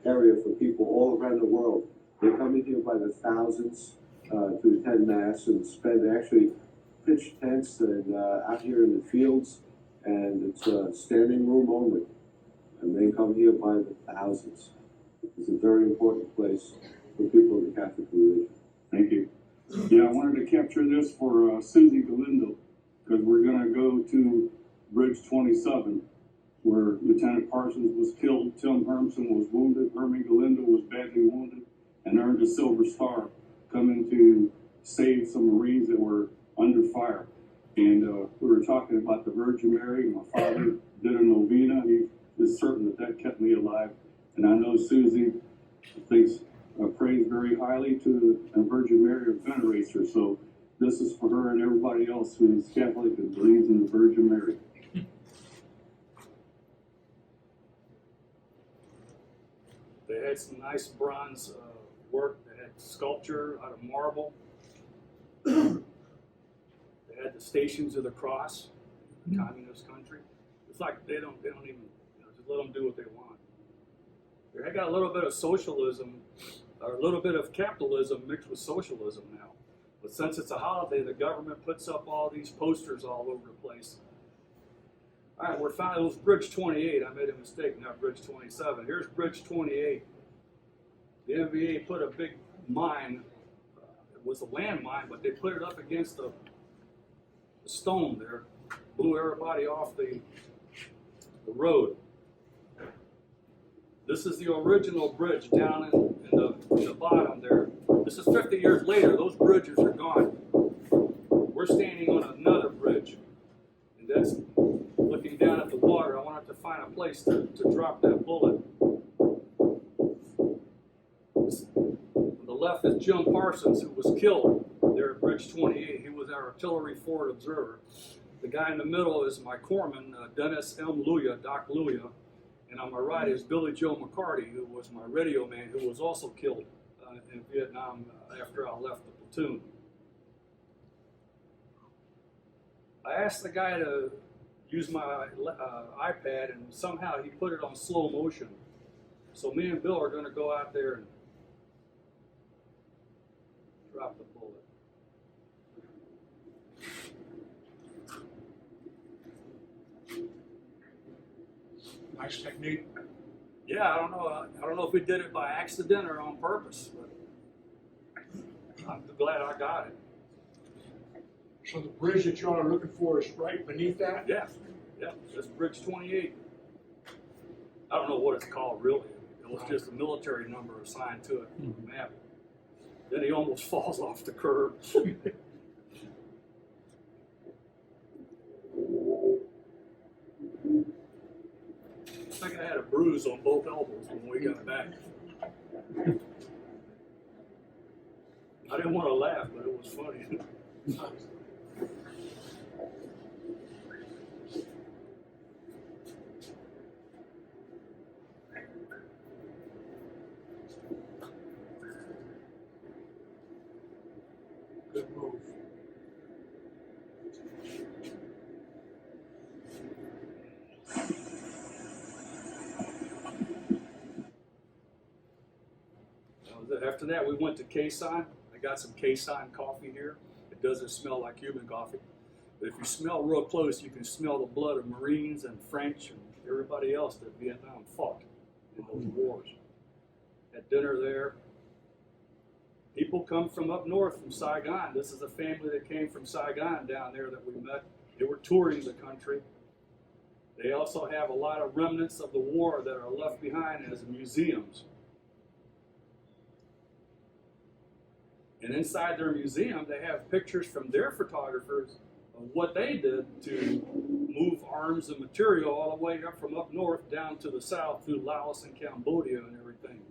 area for people all around the world. They come in here by the thousands to attend Mass and actually pitch tents and out here in the fields, and it's standing room only. And they come here by the thousands. It's a very important place for people in the Catholic religion. Thank you. Yeah, I wanted to capture this for Susie Galindo, because we're going to go to Bridge 27, where Lieutenant Parsons was killed, Tim Hermson was wounded, Hermie Galindo was badly wounded, and earned a Silver Star, coming to save some Marines that were under fire. And we were talking about the Virgin Mary. My father did a novena. He is certain that kept me alive. And I know Susie prays very highly to the Virgin Mary and venerates her. So this is for her and everybody else who is Catholic and believes in the Virgin Mary. They had some nice bronze work. They had sculpture out of marble. They had the Stations of the Cross, the communist country. It's like they don't even, just let them do what they want. They got a little bit of socialism, or a little bit of capitalism mixed with socialism now. But since it's a holiday, the government puts up all these posters all over the place. All right, we're fine. It was Bridge 28. I made a mistake, not Bridge 27. Here's Bridge 28. The NVA put a big mine. It was a landmine, but they put it up against the stone there. Blew everybody off the road. This is the original bridge down in the bottom there. This is 50 years later. Those bridges are gone. We're standing on another bridge. And that's looking down at the water. I wanted to find a place to drop that bullet. On the left is Jim Parsons, who was killed there at Bridge 28. He was our artillery forward observer. The guy in the middle is my corpsman, Dennis M. Luya, Doc Luya. And on my right is Billy Joe McCarty, who was my radio man, who was also killed in Vietnam after I left the platoon. I asked the guy to use my iPad, and somehow he put it on slow motion. So me and Bill are going to go out there and drop the bullet. Nice technique. Yeah, I don't know. I don't know if we did it by accident or on purpose, but I'm glad I got it. So the bridge that y'all are looking for is right beneath that? Yeah, that's Bridge 28. I don't know what it's called really. It was just a military number assigned to it on the map. Then he almost falls off the curb. I think I had a bruise on both elbows when we got back. I didn't want to laugh, but it was funny. Good move. After that, we went to Quezon. I got some Quezon coffee here. It doesn't smell like Cuban coffee. But if you smell real close, you can smell the blood of Marines and French and everybody else that Vietnam fought in those wars. Had dinner there. People come from up north, from Saigon. This is a family that came from Saigon down there that we met. They were touring the country. They also have a lot of remnants of the war that are left behind as museums. And inside their museum, they have pictures from their photographers of what they did to move arms and material all the way up from up north down to the south through Laos and Cambodia and everything,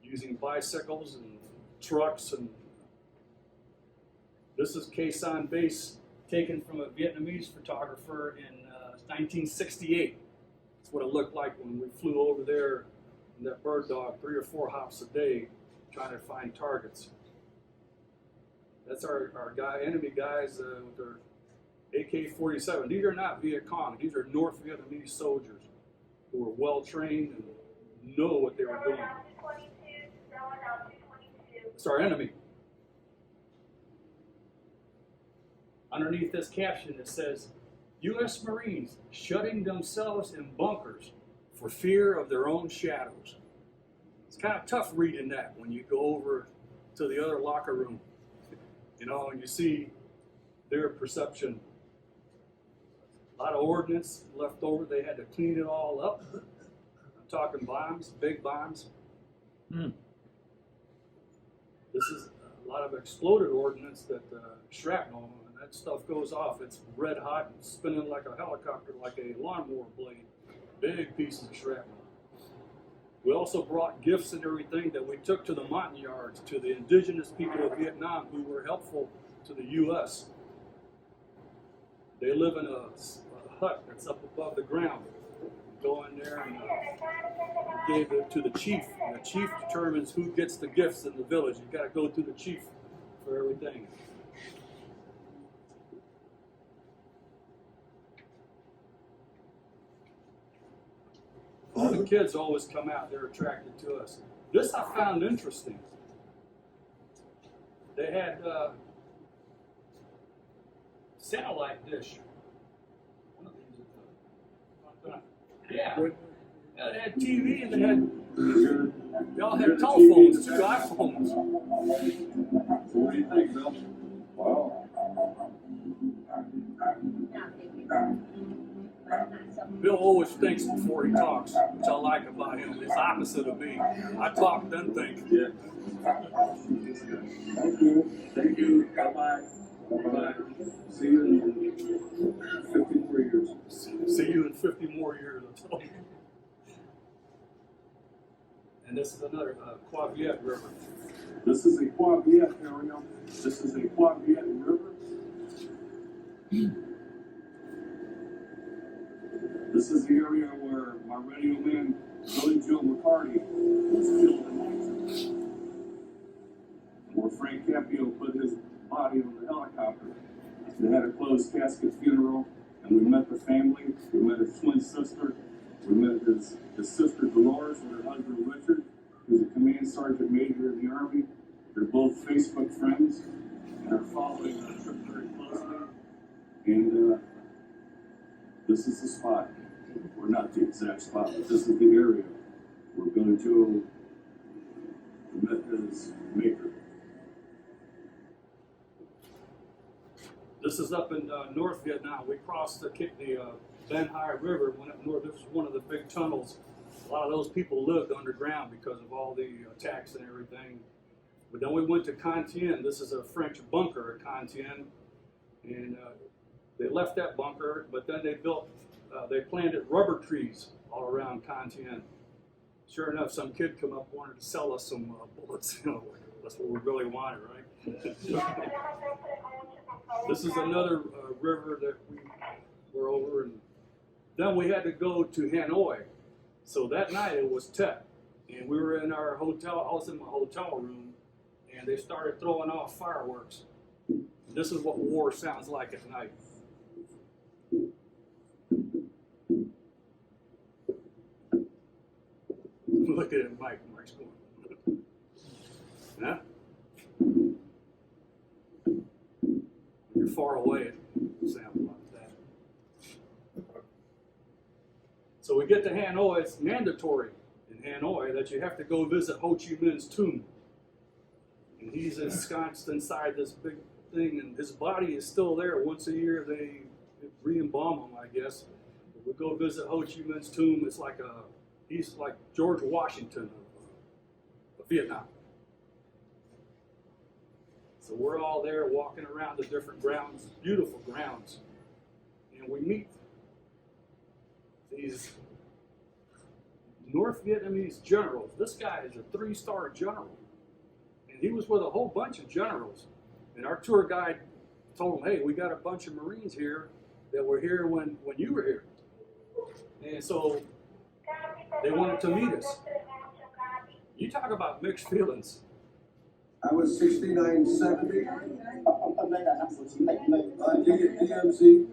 using bicycles and trucks. And this is Quezon Base, taken from a Vietnamese photographer in 1968. That's what it looked like when we flew over there in that bird dog, 3 or 4 hops a day, trying to find targets. That's our enemy guys with their AK-47. These are not Viet Cong. These are North Vietnamese soldiers who are well trained and know what they were doing. It's our enemy. Underneath this caption it says, U.S. Marines shutting themselves in bunkers for fear of their own shadows. It's kind of tough reading that when you go over to the other locker room. You know, and you see their perception. A lot of ordnance left over. They had to clean it all up. I'm talking bombs, big bombs. This is a lot of exploded ordnance that shrapnel, and that stuff goes off. It's red hot and spinning like a helicopter, like a lawnmower blade. Big pieces of shrapnel. We also brought gifts and everything that we took to the Montagnards, to the indigenous people of Vietnam who were helpful to the U.S. They live in a hut that's up above the ground. Go in there and gave it to the chief. And the chief determines who gets the gifts in the village. You got to go through the chief for everything. All the kids always come out, they're attracted to us. This I found interesting. They had satellite dish. One of these Yeah. They had TV and they all had telephones, 2 iPhones. What do you think, Bill? Well, Bill always thinks before he talks, which I like about him. It's opposite of me. I talk, then think. yeah. Thank you. Thank you. Bye-bye. Bye-bye. See you in 50 more years. See you in 50 more years. And this is another Quaviette River. This is a Quaviette area. This is a Quaviette River. This is the area where my radio man, Billy Joe McCarty, was killed in action. Where Frank Capio put his body on the helicopter. They had a closed casket funeral, and we met the family. We met his twin sister. We met his sister Dolores and her husband Richard, who's a command sergeant major in the Army. They're both Facebook friends and are following our trip very closely. And this is the spot, or not the exact spot, but this is the area where Billy Joe met his maker. This is up in North Vietnam. We crossed the Ben Hai River, went up north. This was one of the big tunnels. A lot of those people lived underground because of all the attacks and everything. But then we went to Con Thien. This is a French bunker at Con Thien. And they left that bunker, but then they planted rubber trees all around Con Thien. Sure enough, some kid come up wanted to sell us some bullets. You know, that's what we really wanted, right? This is another river that we were over, and then we had to go to Hanoi. So that night it was Tet, and we were in our hotel. I was in my hotel room, and they started throwing off fireworks. This is what war sounds like at night. Look at it, Mike. Mike's going. Huh? You're far away, it sounds like that. So we get to Hanoi. It's mandatory in Hanoi that you have to go visit Ho Chi Minh's tomb. And he's ensconced inside this big thing, and his body is still there. Once a year they re-embalm him, I guess. We go visit Ho Chi Minh's tomb. It's like he's like George Washington of Vietnam. So we're all there walking around the different grounds, beautiful grounds, and we meet these North Vietnamese generals. This guy is a 3-star general, and he was with a whole bunch of generals. And our tour guide told him, hey, we got a bunch of Marines here that were here when you were here. And so they wanted to meet us. You talk about mixed feelings. I was 6970. DMC.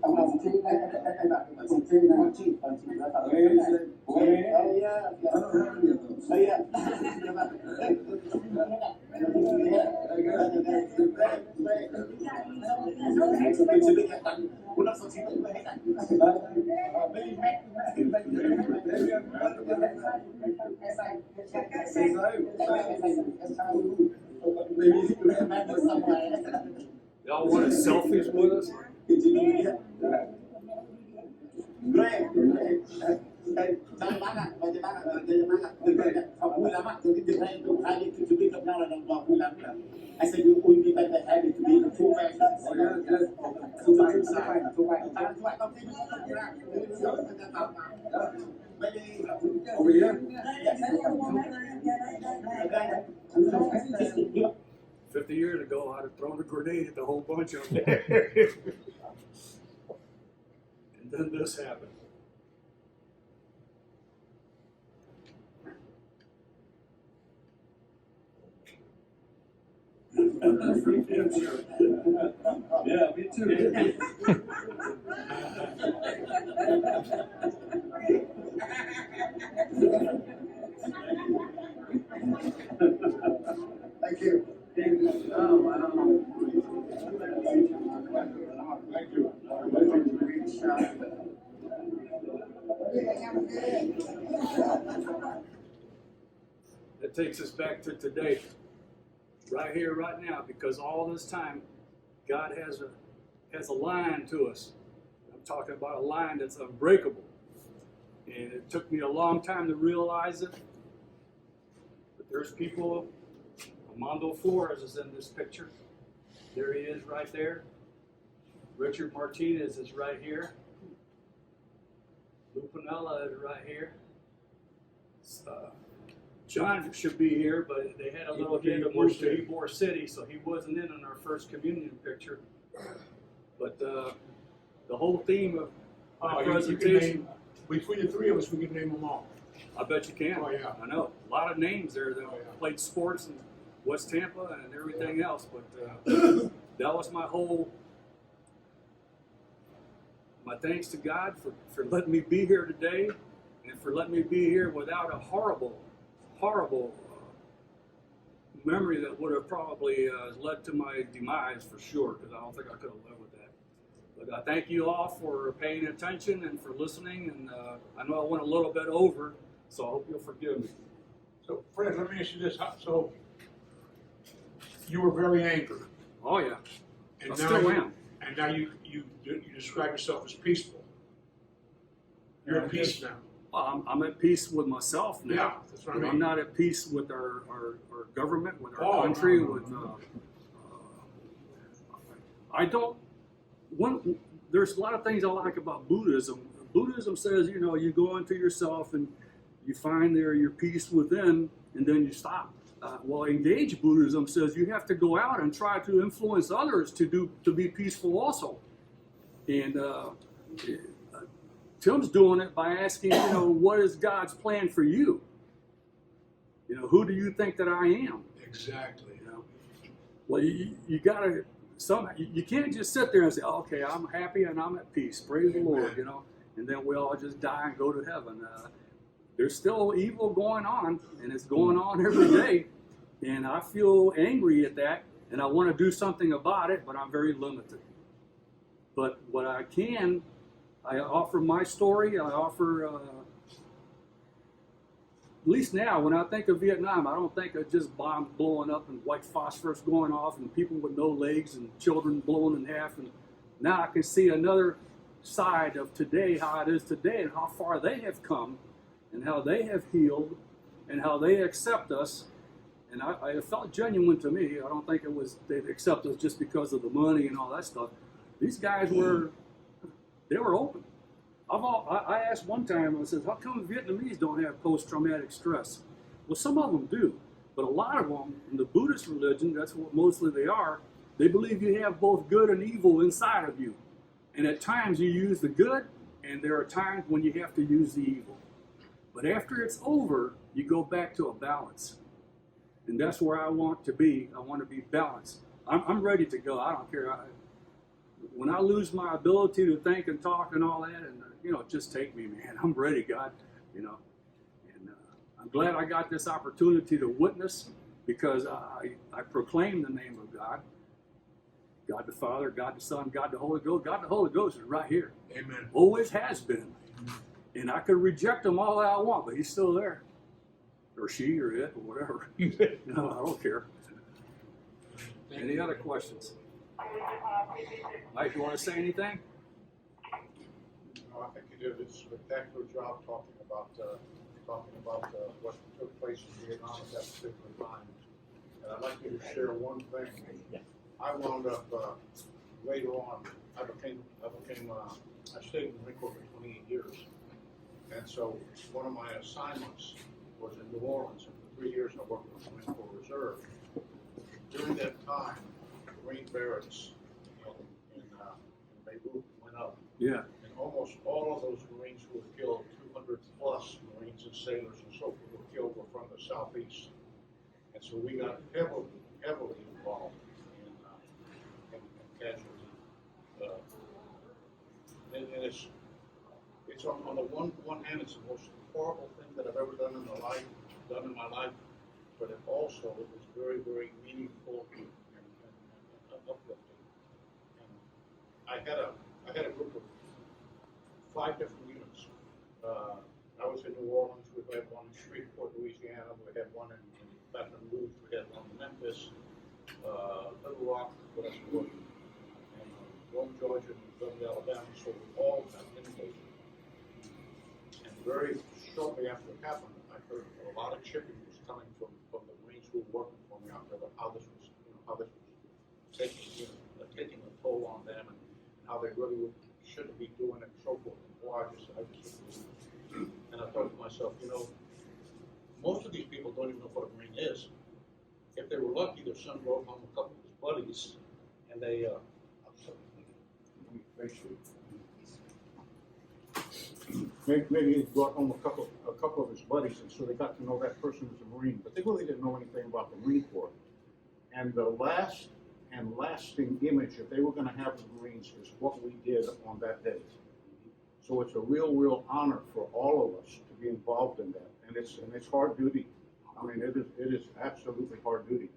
Y'all wanted selfies with us? I said, you will be better happy to be the full version. Over here? 50 years ago, I'd have thrown a grenade at the whole bunch of them. And then this happened. Yeah, me too. Thank you. Oh, wow. Thank you. That takes us back to today, right here, right now, because all this time, God has a line to us. I'm talking about a line that's unbreakable. And it took me a long time to realize it. But there's people, Armando Flores is in this picture. There he is right there. Richard Martinez is right here. Lou Pinella is right here. John should be here, but they had a little bit of move to Ybor City, so he wasn't in on our first communion picture. But the whole theme of my presentation, Between the three of us, we can name them all. I bet you can. Oh, yeah. I know. A lot of names there that Oh, yeah. played sports in West Tampa and everything else, but that was my thanks to God for letting me be here today and for letting me be here without a horrible memory that would have probably led to my demise for sure, because I don't think I could have lived with that. But I thank you all for paying attention and for listening, and I know I went a little bit over, so I hope you'll forgive me. So, Fred, let me ask you this. So, you were very angry. Oh yeah, And I now still you, am. And now you describe yourself as peaceful. You're at peace now. Well, I'm at peace with myself now. Yeah, that's what I But mean. I'm not at peace with our government, with our Oh, country, no, no, with. no. I don't. There's a lot of things I like about Buddhism. Buddhism says, you go into yourself and you find there your peace within, and then you stop. Well, Engaged Buddhism says you have to go out and try to influence others to be peaceful also. And Tim's doing it by asking, what is God's plan for you? Who do you think that I am? Exactly. Well, you gotta you can't just sit there and say, okay, I'm happy and I'm at peace, praise the Lord, and then we all just die and go to heaven. There's still evil going on, and it's going on every day, and I feel angry at that, and I want to do something about it, but I'm very limited. But what I can, I offer my story. I offer, at least now, when I think of Vietnam, I don't think of just bombs blowing up and white phosphorus going off and people with no legs and children blown in half. And now I can see another side of today, how it is today, and how far they have come, and how they have healed, and how they accept us. And it felt genuine to me. I don't think it was they accept us just because of the money and all that stuff. These guys were open. I asked one time, I said, how come Vietnamese don't have post-traumatic stress? Well, some of them do, but a lot of them, in the Buddhist religion, that's what mostly they are, they believe you have both good and evil inside of you. And at times you use the good, and there are times when you have to use the evil. But after it's over, you go back to a balance. And that's where I want to be. I want to be balanced. I'm ready to go. I don't care. When I lose my ability to think and talk and all that, and just take me, man. I'm ready, God. And I'm glad I got this opportunity to witness, because I proclaim the name of God. God the Father, God the Son, God the Holy Ghost. God the Holy Ghost is right here. Amen. Always has been. And I could reject him all I want, but he's still there. Or she or it or whatever. I don't care. Any other questions? Mike, you want to say anything? No, I think you did a spectacular job talking about what took place in Vietnam at that particular time. And I'd like you to share one thing. I wound up later on. I stayed in the Marine Corps for 28 years, and so one of my assignments was in New Orleans, and for 3 years I worked with the Marine Corps Reserve. During that time, Marine barracks in Beirut went up. Yeah. And almost all of those Marines who were killed, 200 plus Marines and sailors and so forth were killed, were from the southeast. And so we got heavily involved in casualty. And it's on the one hand, it's the most horrible thing that I've ever done in my life, but it was very, very meaningful and uplifting. And I had a group of 5 different units. I Little Rock, West Georgia, and Rome, Georgia, and Birmingham, Alabama, so we all got inundated. And very shortly after it happened, I heard a lot of chicken was coming from the Marines who were working for me out there, about how this was, how this was taking a toll on them, and how they really shouldn't be doing it, and so forth. And boy, I just and I thought to myself, most of these people don't even know what a Marine is. If they were lucky, their son brought home a couple of his buddies, and they, Maybe he brought home a couple of his buddies, and so they got to know that person as a Marine, but they really didn't know anything about the Marine Corps. And the last and lasting image that they were gonna have of the Marines is what we did on that day. So it's a real honor for all of us to be involved in that, and it's hard duty. I mean, it is absolutely hard duty.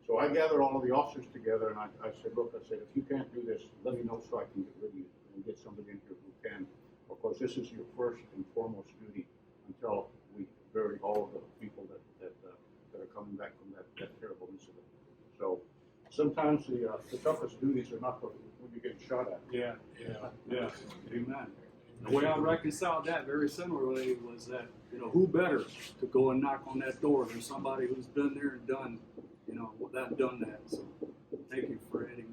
So I gathered all of the officers together, and I said, look, if you can't do this, let me know so I can get rid of you and get somebody in here who can. Of course, this is your first and foremost duty until we bury all of the people that are coming back from that terrible incident. So sometimes the toughest duties are not when you're getting shot at. Yeah. Amen. The way I reconciled that very similarly was that, who better to go and knock on that door than somebody who's been there and done that. So thank you for adding